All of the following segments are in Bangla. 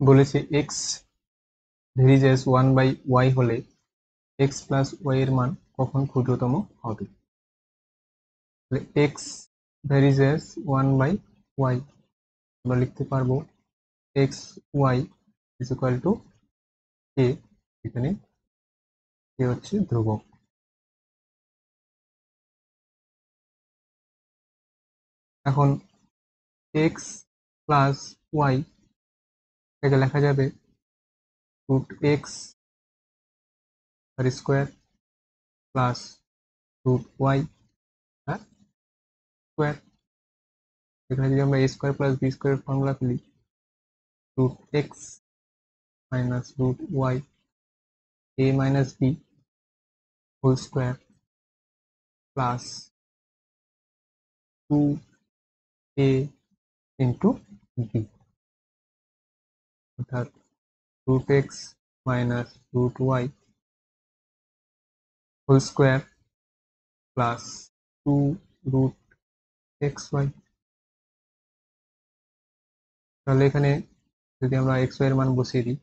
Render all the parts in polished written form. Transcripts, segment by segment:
বলেছে এক্স ভেরিজেস 1/y হলে এক্স প্লাস ওয়াই এর মান কখন ক্ষুদ্রতম হবে। এক্স ভেরিজেস 1/y আমরা লিখতে পারবো X Y is equal to K, এখানে কে হচ্ছে ধ্রুবক। এখন এক্স প্লাস ওয়াই এটাকে লেখা যাবে রুট এক্স আর square plus root Y square. এখানে যদি আমরা A square plus B square formula ফেলি, root x minus root Y A minus B whole square plus 2a into B, অর্থাৎ root x minus root Y whole square plus 2 root X Y. তাহলে এখানে যদি আমরা এক্স ওয়াই এর মান বসিয়ে দিই,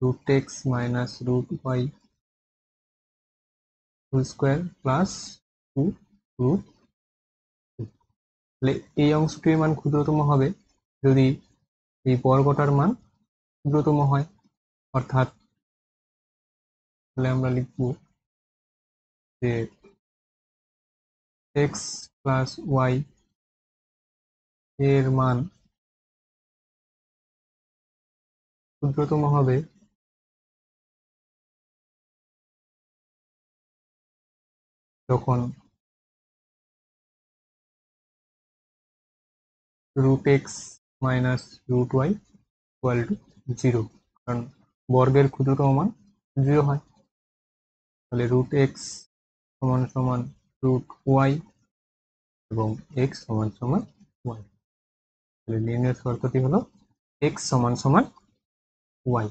root x minus root Y whole square plus 2 root, তাহলে এই অংশটির মান ক্ষুদ্রতম হবে যদি এই বর্গটার মান ক্ষুদ্রতম হয়, অর্থাৎ তাহলে আমরা লিখব যে এক্স প্লাস ওয়াই এর মান ক্ষুদ্রতম হবে যখন root x minus root y equal to 0, কারণ বর্গের ক্ষুদ্রতম মান 0 হয়। তাহলে রুট এক্স সমান সমান রুট ওয়াই এবং এক্স সমান সমান ওয়াই। তাহলে নির্ণয়ের শর্তটি হলো এক্স সমান সমান ওয়াই।